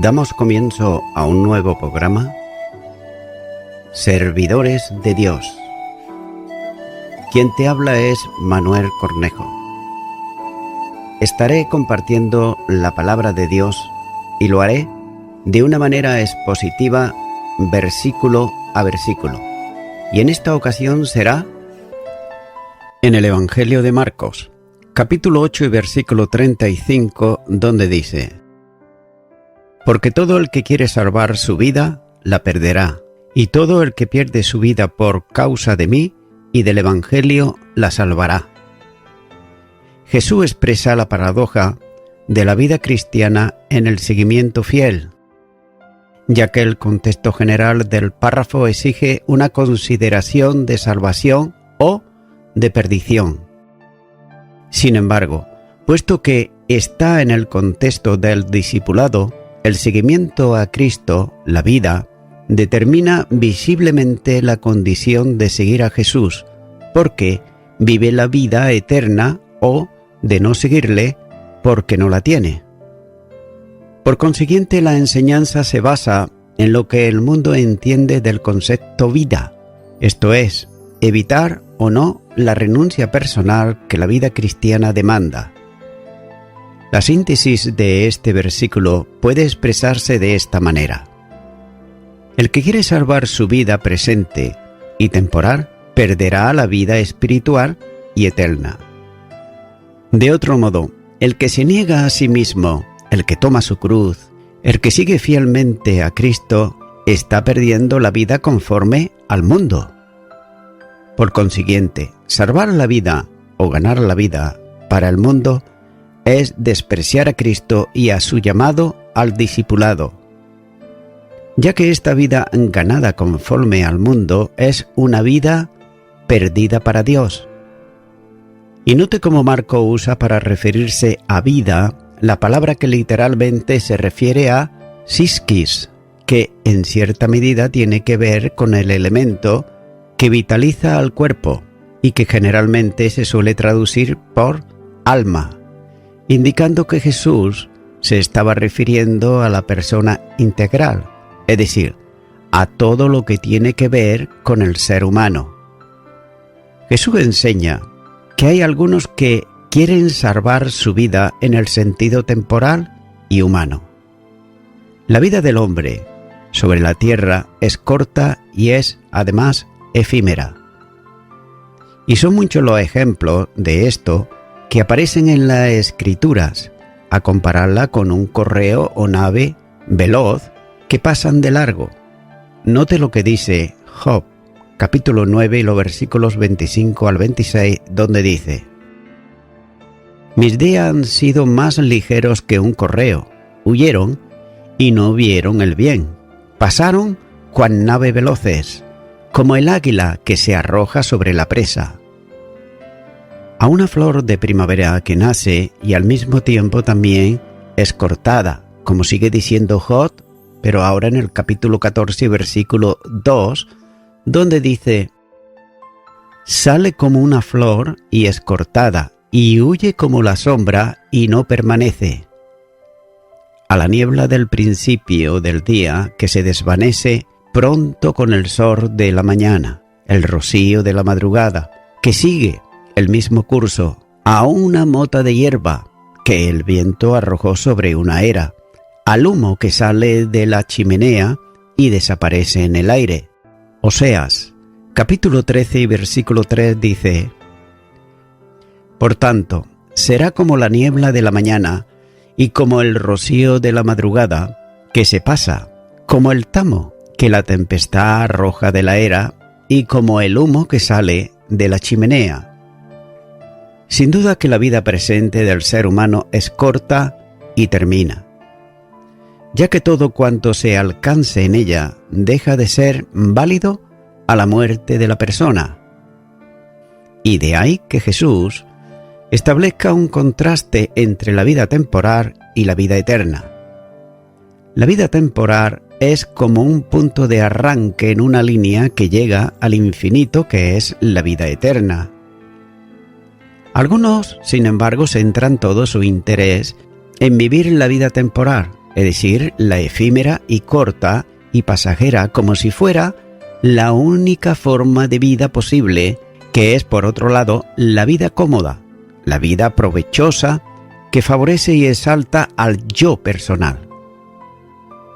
Damos comienzo a un nuevo programa, Servidores de Dios. Quien te habla es Manuel Cornejo. Estaré compartiendo la palabra de Dios y lo haré de una manera expositiva, versículo a versículo. Y en esta ocasión será en el Evangelio de Marcos, capítulo 8 y versículo 35, donde dice: Porque todo el que quiere salvar su vida, la perderá, y todo el que pierde su vida por causa de mí y del Evangelio, la salvará. Jesús expresa la paradoja de la vida cristiana en el seguimiento fiel, ya que el contexto general del párrafo exige una consideración de salvación o de perdición. Sin embargo, puesto que está en el contexto del discipulado, el seguimiento a Cristo, la vida, determina visiblemente la condición de seguir a Jesús, porque vive la vida eterna o de no seguirle porque no la tiene. Por consiguiente, la enseñanza se basa en lo que el mundo entiende del concepto vida, esto es, evitar o no la renuncia personal que la vida cristiana demanda. La síntesis de este versículo puede expresarse de esta manera: el que quiere salvar su vida presente y temporal perderá la vida espiritual y eterna. De otro modo, el que se niega a sí mismo, el que toma su cruz, el que sigue fielmente a Cristo, está perdiendo la vida conforme al mundo. Por consiguiente, salvar la vida o ganar la vida para el mundo es despreciar a Cristo y a su llamado al discipulado, ya que esta vida ganada conforme al mundo es una vida perdida para Dios. Y note cómo Marco usa para referirse a vida la palabra que literalmente se refiere a psiquis, que en cierta medida tiene que ver con el elemento que vitaliza al cuerpo y que generalmente se suele traducir por alma, indicando que Jesús se estaba refiriendo a la persona integral, es decir, a todo lo que tiene que ver con el ser humano. Jesús enseña que hay algunos que quieren salvar su vida en el sentido temporal y humano. La vida del hombre sobre la tierra es corta y es, además, efímera. Y son muchos los ejemplos de esto que aparecen en las Escrituras, a compararla con un correo o nave veloz que pasan de largo. Note lo que dice Job, capítulo 9 y los versículos 25 al 26, donde dice: Mis días han sido más ligeros que un correo, huyeron y no vieron el bien, pasaron cuan nave veloces, como el águila que se arroja sobre la presa. A una flor de primavera que nace y al mismo tiempo también es cortada, como sigue diciendo Job, pero ahora en el capítulo 14, versículo 2, donde dice: Sale como una flor y es cortada, y huye como la sombra y no permanece. A la niebla del principio del día que se desvanece pronto con el sol de la mañana, el rocío de la madrugada, que sigue el mismo curso, a una mota de hierba que el viento arrojó sobre una era, al humo que sale de la chimenea y desaparece en el aire. Oseas, capítulo 13 y versículo 3 dice: Por tanto, será como la niebla de la mañana y como el rocío de la madrugada, que se pasa, como el tamo que la tempestad arroja de la era y como el humo que sale de la chimenea. Sin duda que la vida presente del ser humano es corta y termina, ya que todo cuanto se alcance en ella deja de ser válido a la muerte de la persona. Y de ahí que Jesús establezca un contraste entre la vida temporal y la vida eterna. La vida temporal es como un punto de arranque en una línea que llega al infinito, que es la vida eterna. Algunos, sin embargo, centran todo su interés en vivir la vida temporal, es decir, la efímera y corta y pasajera, como si fuera la única forma de vida posible, que es, por otro lado, la vida cómoda, la vida provechosa, que favorece y exalta al yo personal.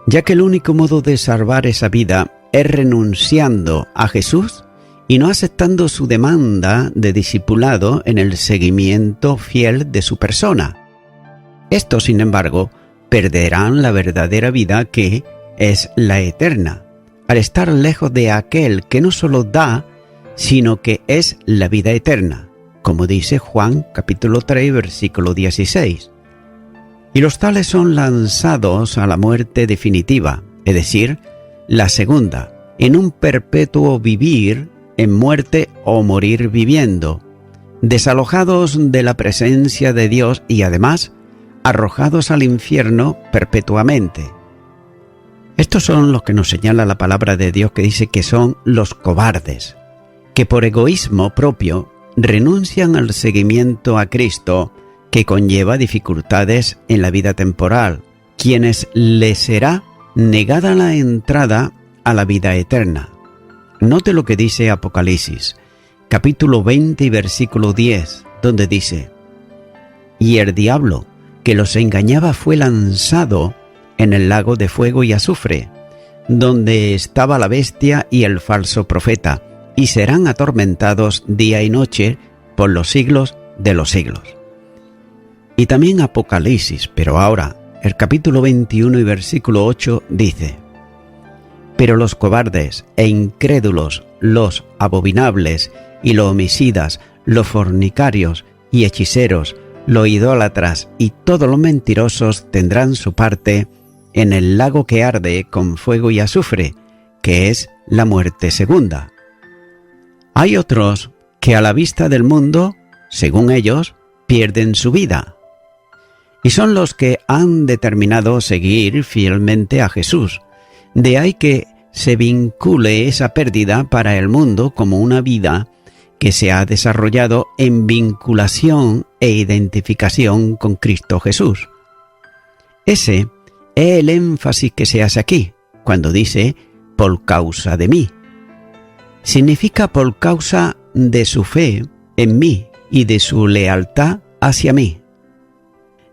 Ya que el único modo de salvar esa vida es renunciando a Jesús y no aceptando su demanda de discipulado en el seguimiento fiel de su persona. Estos, sin embargo, perderán la verdadera vida, que es la eterna, al estar lejos de aquel que no solo da, sino que es la vida eterna, como dice Juan capítulo 3, versículo 16. Y los tales son lanzados a la muerte definitiva, es decir, la segunda, en un perpetuo vivir en muerte o morir viviendo, desalojados de la presencia de Dios y además arrojados al infierno perpetuamente. Estos son los que nos señala la palabra de Dios, que dice que son los cobardes, que por egoísmo propio renuncian al seguimiento a Cristo, que conlleva dificultades en la vida temporal, quienes les será negada la entrada a la vida eterna. Note lo que dice Apocalipsis, capítulo 20 y versículo 10, donde dice: «Y el diablo, que los engañaba, fue lanzado en el lago de fuego y azufre, donde estaba la bestia y el falso profeta, y serán atormentados día y noche por los siglos de los siglos». Y también Apocalipsis, pero ahora, el capítulo 21 y versículo 8 dice: «Pero los cobardes e incrédulos, los abominables y los homicidas, los fornicarios y hechiceros, los idólatras y todos los mentirosos tendrán su parte en el lago que arde con fuego y azufre, que es la muerte segunda». Hay otros que a la vista del mundo, según ellos, pierden su vida. Y son los que han determinado seguir fielmente a Jesús. De ahí que se vincule esa pérdida para el mundo como una vida que se ha desarrollado en vinculación e identificación con Cristo Jesús. Ese es el énfasis que se hace aquí, cuando dice «por causa de mí». Significa por causa de su fe en mí y de su lealtad hacia mí,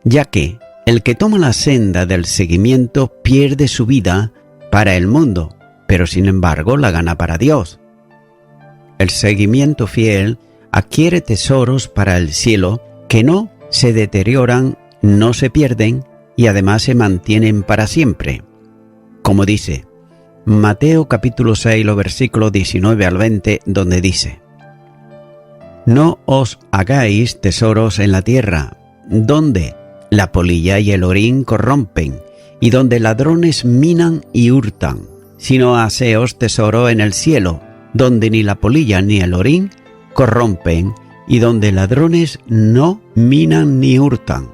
ya que el que toma la senda del seguimiento pierde su vida para el mundo, pero sin embargo la gana para Dios. El seguimiento fiel adquiere tesoros para el cielo que no se deterioran, no se pierden y además se mantienen para siempre. Como dice Mateo capítulo 6, los versículos 19 al 20, donde dice: «No os hagáis tesoros en la tierra, donde la polilla y el orín corrompen, y donde ladrones minan y hurtan, sino haceos tesoro en el cielo, donde ni la polilla ni el orín corrompen, y donde ladrones no minan ni hurtan».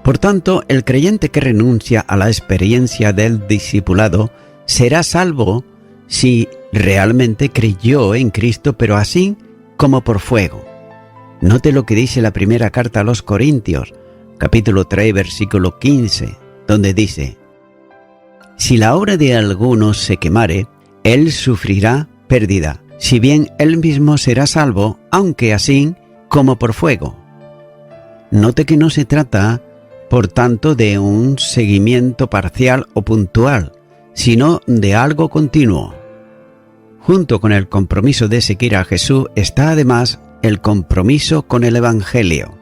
Por tanto, el creyente que renuncia a la experiencia del discipulado será salvo si realmente creyó en Cristo, pero así como por fuego. Note lo que dice la primera carta a los Corintios, capítulo 3, versículo 15, donde dice: «Si la obra de alguno se quemare, él sufrirá pérdida, si bien él mismo será salvo, aunque así como por fuego». Note que no se trata, por tanto, de un seguimiento parcial o puntual, sino de algo continuo. Junto con el compromiso de seguir a Jesús está además el compromiso con el Evangelio,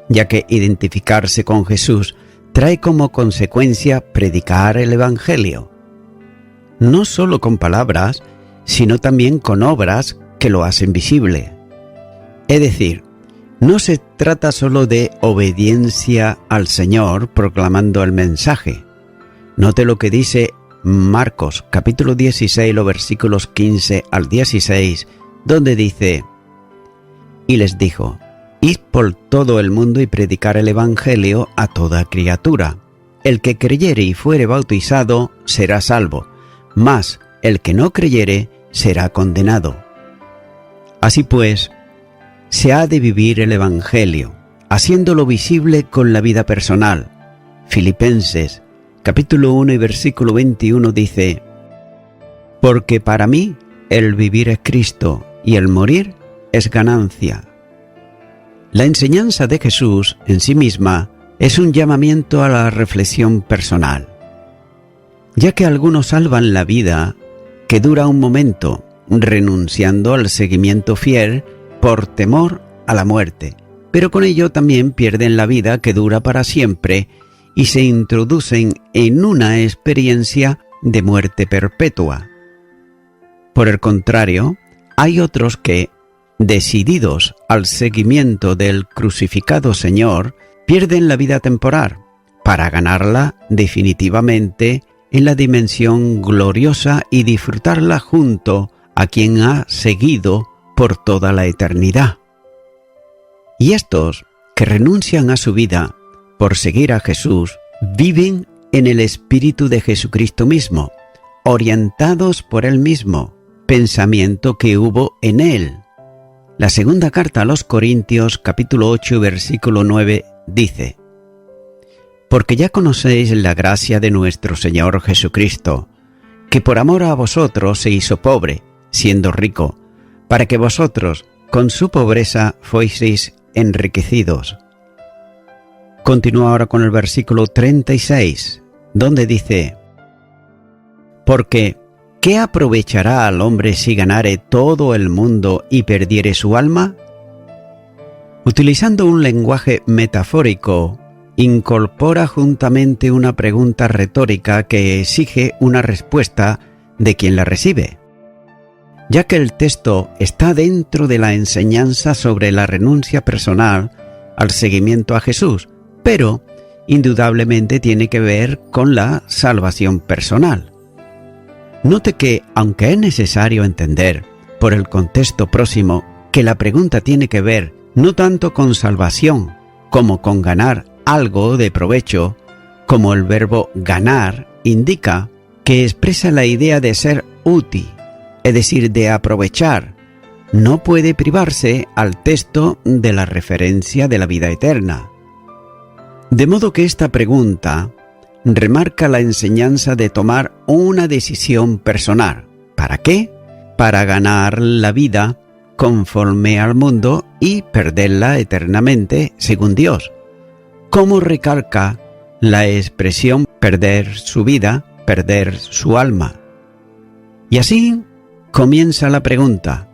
ya que identificarse con Jesús trae como consecuencia predicar el Evangelio, no solo con palabras, sino también con obras que lo hacen visible. Es decir, no se trata solo de obediencia al Señor proclamando el mensaje. Note lo que dice Marcos capítulo 16, los versículos 15 al 16, donde dice: «Y les dijo: Id por todo el mundo y predicar el Evangelio a toda criatura. El que creyere y fuere bautizado será salvo, mas el que no creyere será condenado». Así pues, se ha de vivir el Evangelio, haciéndolo visible con la vida personal, Filipenses, capítulo 1 y versículo 21 dice: porque para mí el vivir es Cristo y el morir es ganancia. La enseñanza de Jesús en sí misma es un llamamiento a la reflexión personal, ya que algunos salvan la vida que dura un momento, renunciando al seguimiento fiel por temor a la muerte, pero con ello también pierden la vida que dura para siempre y se introducen en una experiencia de muerte perpetua. Por el contrario, hay otros que, decididos al seguimiento del crucificado Señor, pierden la vida temporal para ganarla definitivamente en la dimensión gloriosa y disfrutarla junto a quien ha seguido por toda la eternidad. Y estos que renuncian a su vida por seguir a Jesús, viven en el Espíritu de Jesucristo mismo, orientados por Él mismo, pensamiento que hubo en Él. La segunda carta a los Corintios, capítulo 8, versículo 9, dice: porque ya conocéis la gracia de nuestro Señor Jesucristo, que por amor a vosotros se hizo pobre, siendo rico, para que vosotros, con su pobreza, fueseis enriquecidos. Continúa ahora con el versículo 36, donde dice: porque ¿qué aprovechará al hombre si ganare todo el mundo y perdiere su alma? Utilizando un lenguaje metafórico, incorpora juntamente una pregunta retórica que exige una respuesta de quien la recibe, ya que el texto está dentro de la enseñanza sobre la renuncia personal al seguimiento a Jesús, pero indudablemente tiene que ver con la salvación personal. Note que, aunque es necesario entender, por el contexto próximo, que la pregunta tiene que ver no tanto con salvación como con ganar algo de provecho, como el verbo ganar indica que expresa la idea de ser útil, es decir, de aprovechar, no puede privarse al texto de la referencia de la vida eterna. De modo que esta pregunta remarca la enseñanza de tomar una decisión personal. ¿Para qué? Para ganar la vida conforme al mundo y perderla eternamente según Dios. ¿Cómo recalca la expresión perder su vida, perder su alma? Y así comienza la pregunta,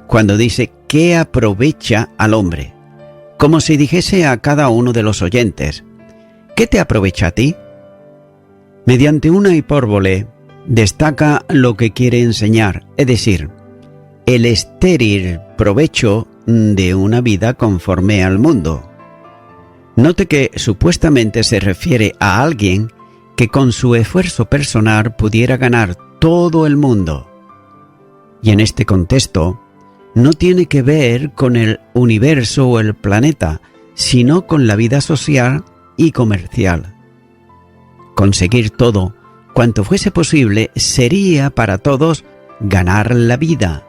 cuando dice ¿qué aprovecha al hombre? Como si dijese a cada uno de los oyentes: ¿qué te aprovecha a ti? Mediante una hipérbole destaca lo que quiere enseñar, es decir, el estéril provecho de una vida conforme al mundo. Note que supuestamente se refiere a alguien que con su esfuerzo personal pudiera ganar todo el mundo. Y en este contexto, no tiene que ver con el universo o el planeta, sino con la vida social y comercial. Conseguir todo cuanto fuese posible sería para todos ganar la vida.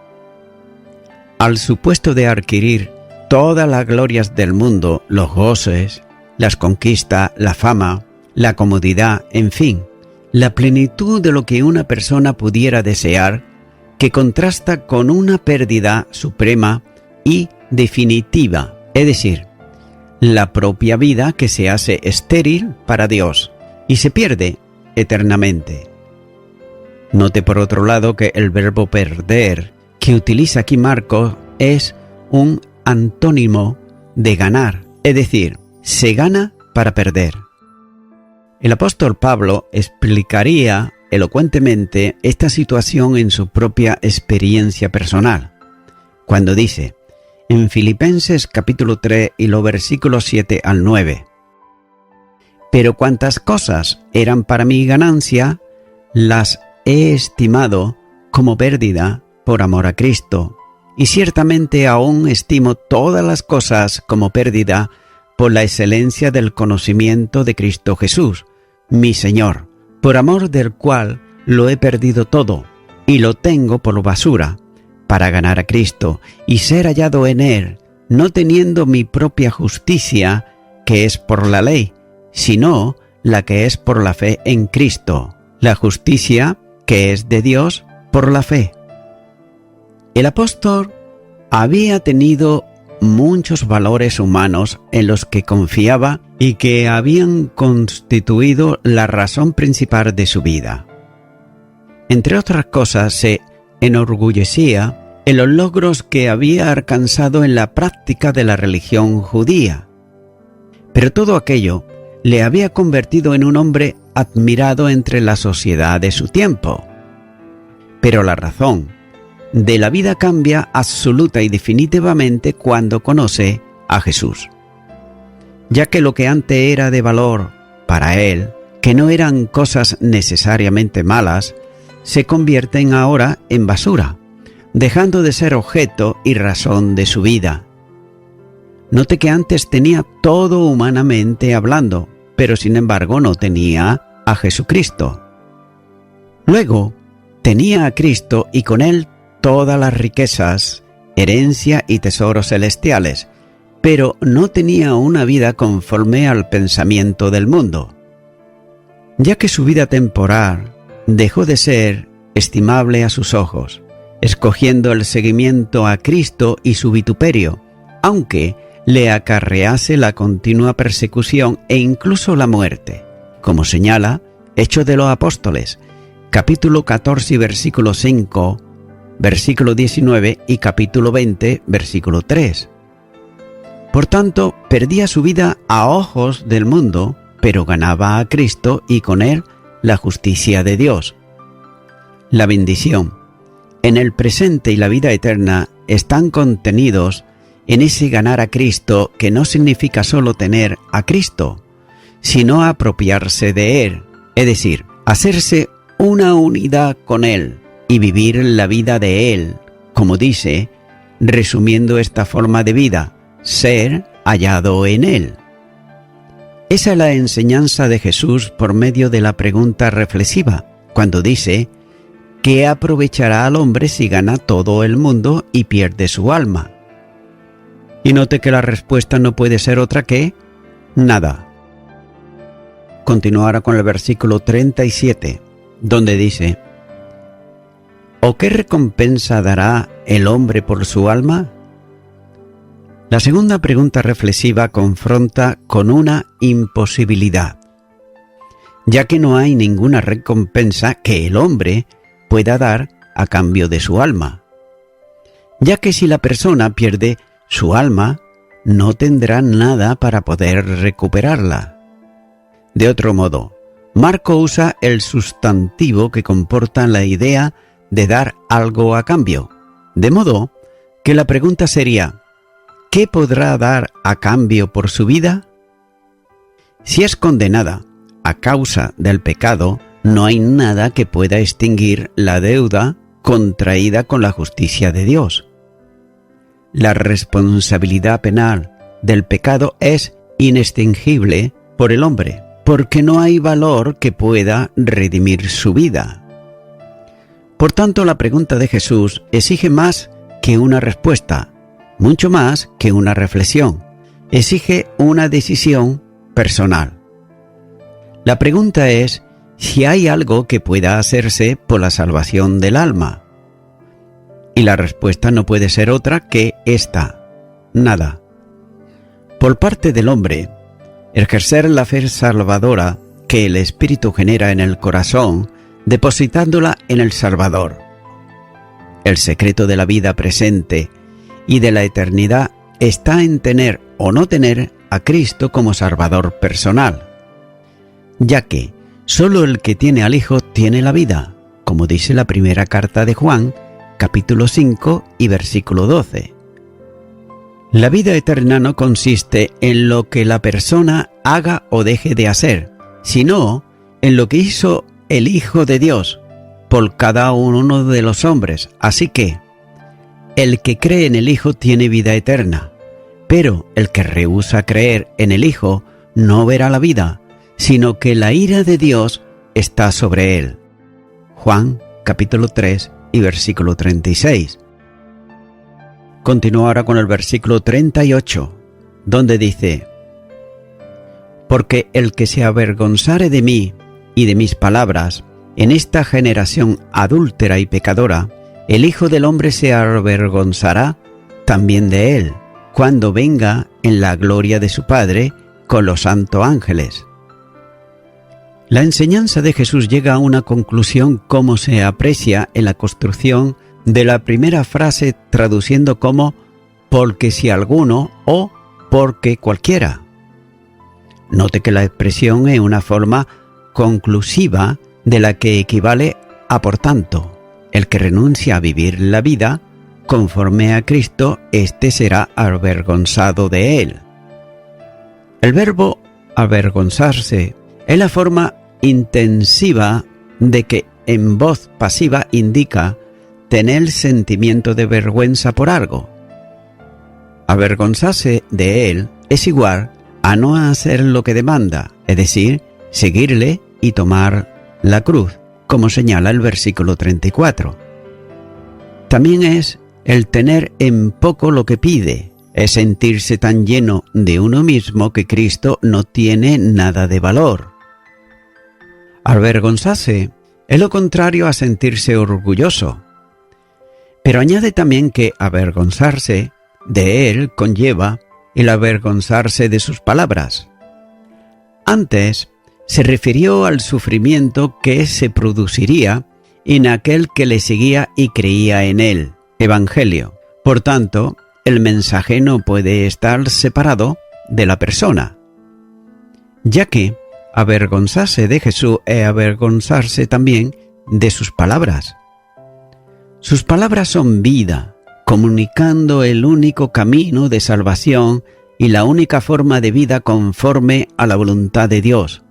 Al supuesto de adquirir todas las glorias del mundo, los goces, las conquistas, la fama, la comodidad, en fin, la plenitud de lo que una persona pudiera desear, que contrasta con una pérdida suprema y definitiva, es decir, la propia vida que se hace estéril para Dios y se pierde eternamente. Note por otro lado que el verbo perder que utiliza aquí Marcos es un antónimo de ganar, es decir, se gana para perder. El apóstol Pablo explicaría elocuentemente esta situación en su propia experiencia personal, cuando dice, en Filipenses capítulo 3 y los versículos 7 al 9, pero cuantas cosas eran para mi ganancia, las he estimado como pérdida por amor a Cristo, y ciertamente aún estimo todas las cosas como pérdida por la excelencia del conocimiento de Cristo Jesús, mi Señor, por amor del cual lo he perdido todo, y lo tengo por basura, para ganar a Cristo y ser hallado en Él, no teniendo mi propia justicia, que es por la ley, sino la que es por la fe en Cristo, la justicia que es de Dios por la fe. El apóstol había tenido muchos valores humanos en los que confiaba y que habían constituido la razón principal de su vida. Entre otras cosas, se enorgullecía en los logros que había alcanzado en la práctica de la religión judía. Pero todo aquello le había convertido en un hombre admirado entre la sociedad de su tiempo. Pero la razón de la vida cambia absoluta y definitivamente cuando conoce a Jesús, ya que lo que antes era de valor para él, que no eran cosas necesariamente malas, se convierten ahora en basura, dejando de ser objeto y razón de su vida. Note que antes tenía todo humanamente hablando, pero sin embargo no tenía a Jesucristo. Luego tenía a Cristo y con él todas las riquezas, herencia y tesoros celestiales, pero no tenía una vida conforme al pensamiento del mundo, ya que su vida temporal dejó de ser estimable a sus ojos, escogiendo el seguimiento a Cristo y su vituperio, aunque le acarrease la continua persecución e incluso la muerte, como señala Hechos de los Apóstoles, capítulo 14, versículo 5, versículo 19 y capítulo 20, versículo 3. Por tanto, perdía su vida a ojos del mundo, pero ganaba a Cristo y con él la justicia de Dios. La bendición en el presente y la vida eterna están contenidos en ese ganar a Cristo, que no significa solo tener a Cristo, sino apropiarse de él, es decir, hacerse una unidad con él y vivir la vida de él, como dice, resumiendo esta forma de vida, ser hallado en él. Esa es la enseñanza de Jesús por medio de la pregunta reflexiva, cuando dice: ¿qué aprovechará al hombre si gana todo el mundo y pierde su alma? Y note que la respuesta no puede ser otra que nada. Continúa ahora con el versículo 37, donde dice: ¿o qué recompensa dará el hombre por su alma? La segunda pregunta reflexiva confronta con una imposibilidad, ya que no hay ninguna recompensa que el hombre pueda dar a cambio de su alma, ya que si la persona pierde su alma, no tendrá nada para poder recuperarla. De otro modo, Marco usa el sustantivo que comporta la idea de dar algo a cambio, de modo que la pregunta sería: ¿qué podrá dar a cambio por su vida? Si es condenada a causa del pecado, no hay nada que pueda extinguir la deuda contraída con la justicia de Dios. La responsabilidad penal del pecado es inextinguible por el hombre, porque no hay valor que pueda redimir su vida. Por tanto, la pregunta de Jesús exige más que una respuesta, mucho más que una reflexión. Exige una decisión personal. La pregunta es si hay algo que pueda hacerse por la salvación del alma. Y la respuesta no puede ser otra que esta: nada. Por parte del hombre, ejercer la fe salvadora que el Espíritu genera en el corazón, depositándola en el Salvador. El secreto de la vida presente y de la eternidad está en tener o no tener a Cristo como Salvador personal, ya que solo el que tiene al Hijo tiene la vida, como dice la primera carta de Juan, capítulo 5 y versículo 12. La vida eterna no consiste en lo que la persona haga o deje de hacer, sino en lo que hizo el Hijo de Dios por cada uno de los hombres. Así que el que cree en el Hijo tiene vida eterna, pero el que rehúsa creer en el Hijo no verá la vida, sino que la ira de Dios está sobre él. Juan capítulo 3 y versículo 36. Continúa ahora con el versículo 38, donde dice: Porque el que se avergonzare de mí y de mis palabras en esta generación adúltera y pecadora, el Hijo del Hombre se avergonzará también de él, cuando venga en la gloria de su Padre con los santos ángeles. La enseñanza de Jesús llega a una conclusión como se aprecia en la construcción de la primera frase, traduciendo como porque si alguno o porque cualquiera. Note que la expresión es una forma conclusiva de la que equivale a por tanto. El que renuncia a vivir la vida conforme a Cristo, éste será avergonzado de él. El verbo avergonzarse es la forma intensiva de que en voz pasiva indica tener sentimiento de vergüenza por algo. Avergonzarse de él es igual a no hacer lo que demanda, es decir, seguirle y tomar la cruz, como señala el versículo 34. También es el tener en poco lo que pide, es sentirse tan lleno de uno mismo que Cristo no tiene nada de valor. Avergonzarse es lo contrario a sentirse orgulloso. Pero añade también que avergonzarse de él conlleva el avergonzarse de sus palabras. Antes se refirió al sufrimiento que se produciría en aquel que le seguía y creía en él, Evangelio. Por tanto, el mensaje no puede estar separado de la persona, ya que avergonzarse de Jesús es avergonzarse también de sus palabras. Sus palabras son vida, comunicando el único camino de salvación y la única forma de vida conforme a la voluntad de Dios.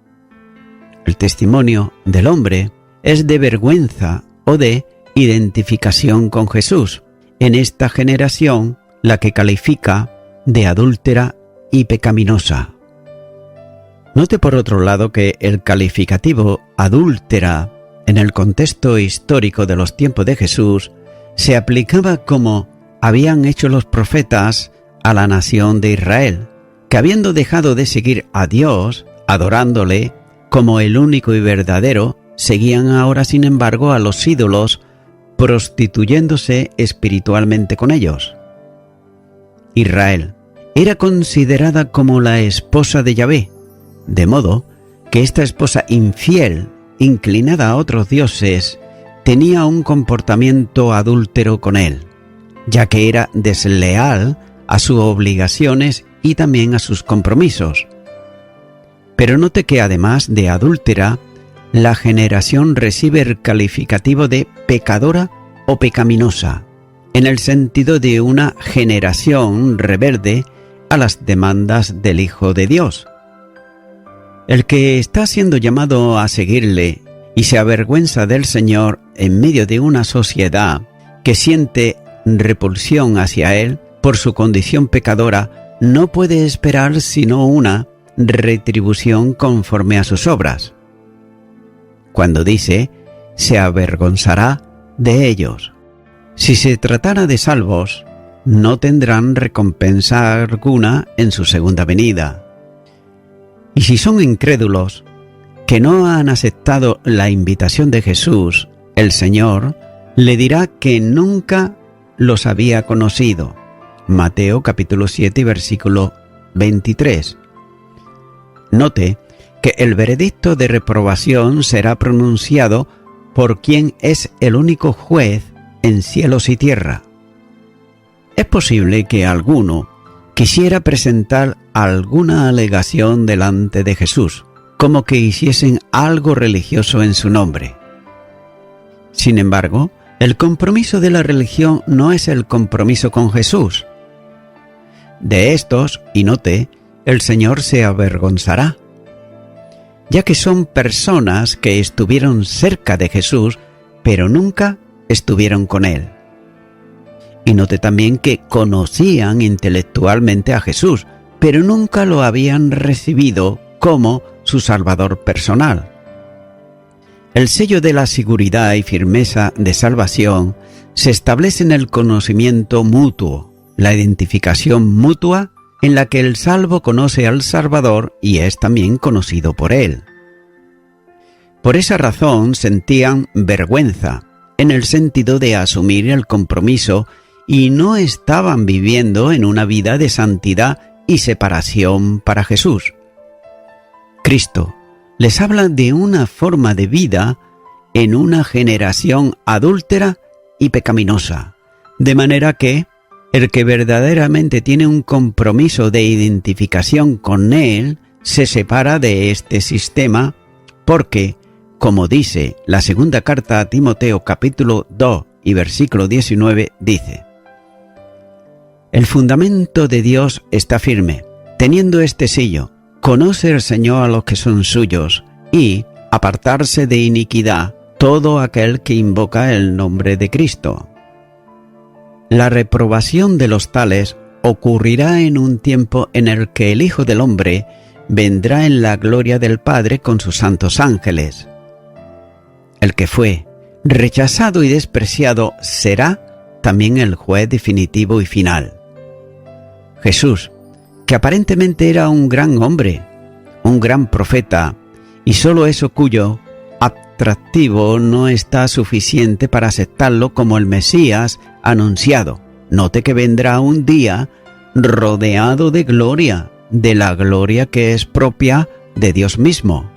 El testimonio del hombre es de vergüenza o de identificación con Jesús, en esta generación la que califica de adúltera y pecaminosa. Note por otro lado que el calificativo adúltera en el contexto histórico de los tiempos de Jesús se aplicaba como habían hecho los profetas a la nación de Israel, que habiendo dejado de seguir a Dios, adorándole como el único y verdadero, seguían ahora sin embargo a los ídolos, prostituyéndose espiritualmente con ellos. Israel era considerada como la esposa de Yahvé, de modo que esta esposa infiel, inclinada a otros dioses, tenía un comportamiento adúltero con él, ya que era desleal a sus obligaciones y también a sus compromisos. Pero note que además de adúltera, la generación recibe el calificativo de pecadora o pecaminosa, en el sentido de una generación rebelde a las demandas del Hijo de Dios. El que está siendo llamado a seguirle y se avergüenza del Señor en medio de una sociedad que siente repulsión hacia él por su condición pecadora, no puede esperar sino una retribución conforme a sus obras. Cuando dice, se avergonzará de ellos. Si se tratara de salvos, no tendrán recompensa alguna en su segunda venida. Y si son incrédulos, que no han aceptado la invitación de Jesús, el Señor le dirá que nunca los había conocido. Mateo capítulo 7, versículo 23. Note que el veredicto de reprobación será pronunciado por quien es el único juez en cielos y tierra. Es posible que alguno quisiera presentar alguna alegación delante de Jesús, como que hiciesen algo religioso en su nombre. Sin embargo, el compromiso de la religión no es el compromiso con Jesús. De estos, y note, el Señor se avergonzará, ya que son personas que estuvieron cerca de Jesús, pero nunca estuvieron con Él. Y note también que conocían intelectualmente a Jesús, pero nunca lo habían recibido como su Salvador personal. El sello de la seguridad y firmeza de salvación se establece en el conocimiento mutuo, la identificación mutua en la que el salvo conoce al Salvador y es también conocido por él. Por esa razón sentían vergüenza, en el sentido de asumir el compromiso, y no estaban viviendo en una vida de santidad y separación para Jesús. Cristo les habla de una forma de vida en una generación adúltera y pecaminosa, de manera que el que verdaderamente tiene un compromiso de identificación con Él se separa de este sistema porque, como dice la segunda carta a Timoteo capítulo 2 y versículo 19, dice: el fundamento de Dios está firme, teniendo este sello: conoce el Señor a los que son suyos, y apartarse de iniquidad todo aquel que invoca el nombre de Cristo. La reprobación de los tales ocurrirá en un tiempo en el que el Hijo del Hombre vendrá en la gloria del Padre con sus santos ángeles. El que fue rechazado y despreciado será también el juez definitivo y final. Jesús, que aparentemente era un gran hombre, un gran profeta, y solo eso cuyo atractivo no está suficiente para aceptarlo como el Mesías anunciado. Note que vendrá un día rodeado de gloria, de la gloria que es propia de Dios mismo.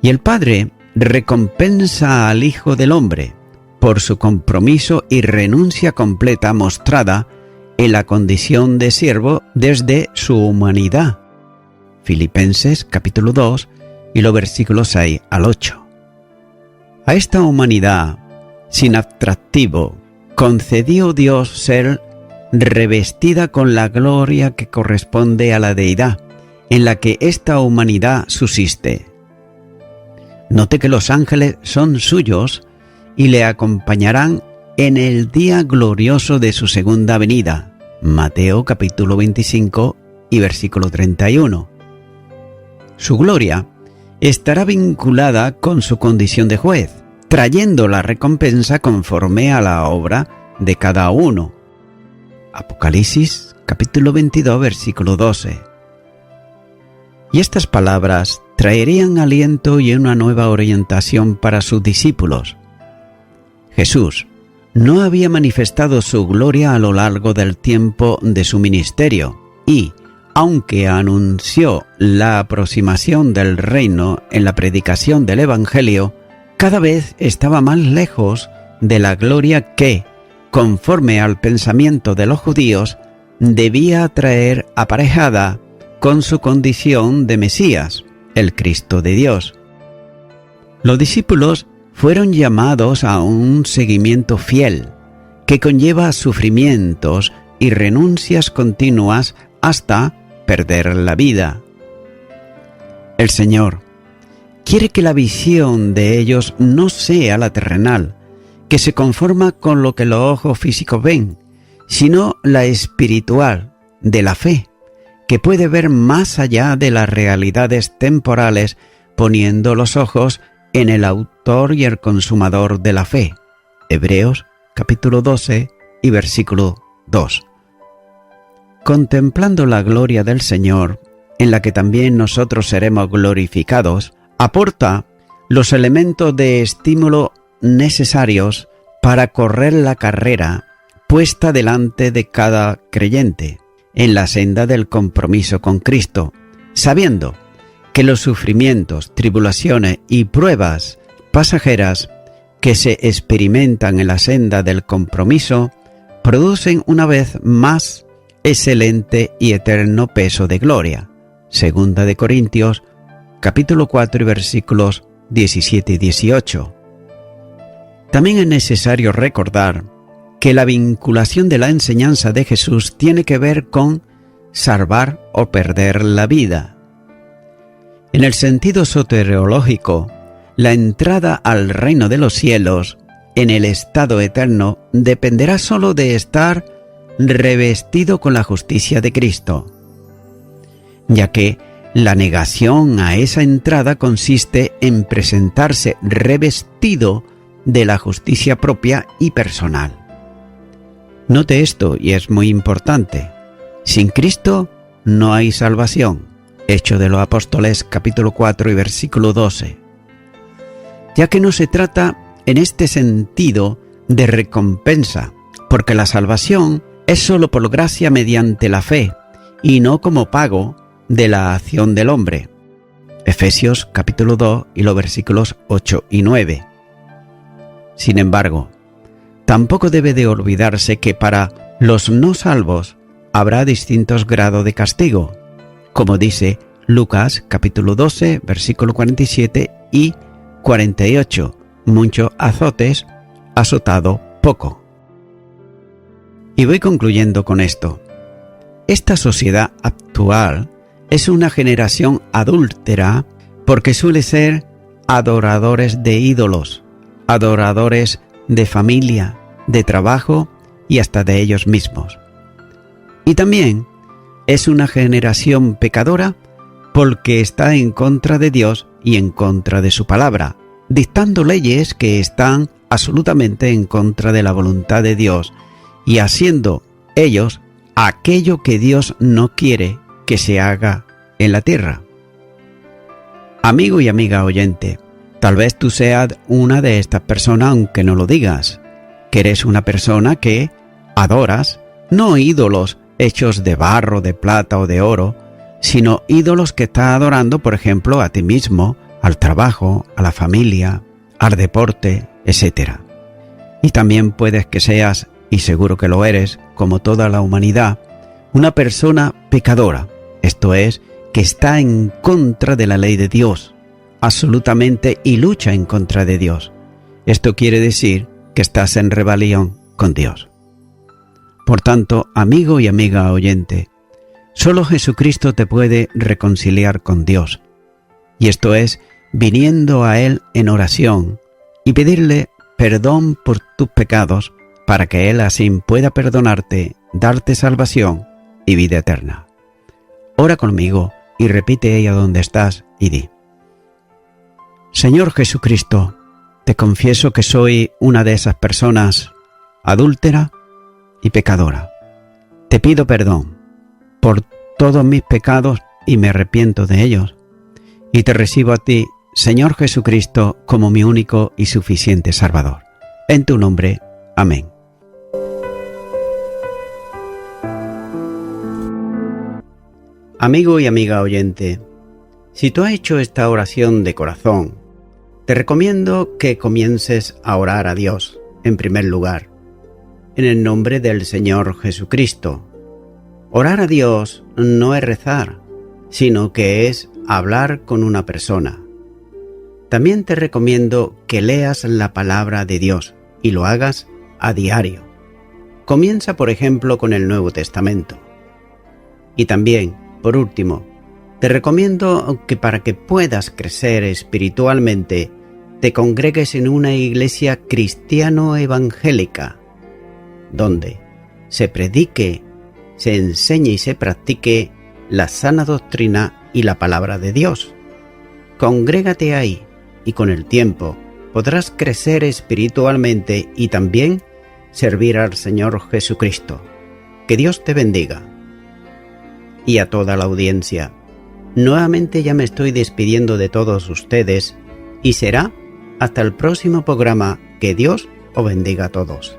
Y el Padre recompensa al Hijo del Hombre por su compromiso y renuncia completa mostrada en la condición de siervo desde su humanidad. Filipenses capítulo 2 y los versículos 6 al 8. A esta humanidad sin atractivo concedió Dios ser revestida con la gloria que corresponde a la deidad, en la que esta humanidad subsiste. Note que los ángeles son suyos y le acompañarán en el día glorioso de su segunda venida. Mateo capítulo 25 y versículo 31. Su gloria estará vinculada con su condición de juez, trayendo la recompensa conforme a la obra de cada uno. Apocalipsis capítulo 22 versículo 12. Y estas palabras traerían aliento y una nueva orientación para sus discípulos. Jesús no había manifestado su gloria a lo largo del tiempo de su ministerio y, aunque anunció la aproximación del reino en la predicación del Evangelio, cada vez estaba más lejos de la gloria que, conforme al pensamiento de los judíos, debía traer aparejada con su condición de Mesías, el Cristo de Dios. Los discípulos fueron llamados a un seguimiento fiel, que conlleva sufrimientos y renuncias continuas hasta perder la vida. El Señor quiere que la visión de ellos no sea la terrenal, que se conforma con lo que los ojos físicos ven, sino la espiritual, de la fe, que puede ver más allá de las realidades temporales, poniendo los ojos en el autor y el consumador de la fe. Hebreos capítulo 12 y versículo 2. Contemplando la gloria del Señor, en la que también nosotros seremos glorificados, aporta los elementos de estímulo necesarios para correr la carrera puesta delante de cada creyente en la senda del compromiso con Cristo, sabiendo que los sufrimientos, tribulaciones y pruebas pasajeras que se experimentan en la senda del compromiso producen una vez más excelente y eterno peso de gloria. Segunda de Corintios capítulo 4 y versículos 17 y 18. También es necesario recordar que la vinculación de la enseñanza de Jesús tiene que ver con salvar o perder la vida. En el sentido soteriológico, la entrada al reino de los cielos, en el estado eterno, dependerá solo de estar revestido con la justicia de Cristo, ya que la negación a esa entrada consiste en presentarse revestido de la justicia propia y personal. Note esto, y es muy importante. Sin Cristo no hay salvación. Hechos de los Apóstoles, capítulo 4 y versículo 12. Ya que no se trata en este sentido de recompensa, porque la salvación es sólo por gracia mediante la fe y no como pago de la acción del hombre. Efesios capítulo 2 y los versículos 8 y 9. Sin embargo, tampoco debe de olvidarse que para los no salvos habrá distintos grados de castigo, como dice Lucas capítulo 12, versículo 47 y 48, muchos azotes, azotado poco. Y voy concluyendo con esto. Esta sociedad actual es una generación adúltera porque suele ser adoradores de ídolos, adoradores de familia, de trabajo y hasta de ellos mismos. Y también es una generación pecadora porque está en contra de Dios y en contra de su palabra, dictando leyes que están absolutamente en contra de la voluntad de Dios y haciendo ellos aquello que Dios no quiere que se haga en la tierra. Amigo y amiga oyente, tal vez tú seas una de estas personas, aunque no lo digas, que eres una persona que adoras, no ídolos hechos de barro, de plata o de oro, sino ídolos que estás adorando, por ejemplo, a ti mismo, al trabajo, a la familia, al deporte, etc. Y también puedes que seas, y seguro que lo eres, como toda la humanidad, una persona pecadora, esto es, que está en contra de la ley de Dios, absolutamente, y lucha en contra de Dios. Esto quiere decir que estás en rebelión con Dios. Por tanto, amigo y amiga oyente, solo Jesucristo te puede reconciliar con Dios, y esto es, viniendo a Él en oración y pedirle perdón por tus pecados para que Él así pueda perdonarte, darte salvación y vida eterna. Ora conmigo y repite ahí a donde estás y di: Señor Jesucristo, te confieso que soy una de esas personas adúltera y pecadora. Te pido perdón por todos mis pecados y me arrepiento de ellos. Y te recibo a ti, Señor Jesucristo, como mi único y suficiente Salvador. En tu nombre, amén. Amigo y amiga oyente, si tú has hecho esta oración de corazón, te recomiendo que comiences a orar a Dios, en primer lugar, en el nombre del Señor Jesucristo. Orar a Dios no es rezar, sino que es hablar con una persona. También te recomiendo que leas la palabra de Dios y lo hagas a diario. Comienza, por ejemplo, con el Nuevo Testamento. Y también, por último, te recomiendo que para que puedas crecer espiritualmente, te congregues en una iglesia cristiano-evangélica, donde se predique, se enseñe y se practique la sana doctrina y la palabra de Dios. Congrégate ahí y con el tiempo podrás crecer espiritualmente y también servir al Señor Jesucristo. Que Dios te bendiga. Y a toda la audiencia, nuevamente ya me estoy despidiendo de todos ustedes y será hasta el próximo programa. Que Dios os bendiga a todos.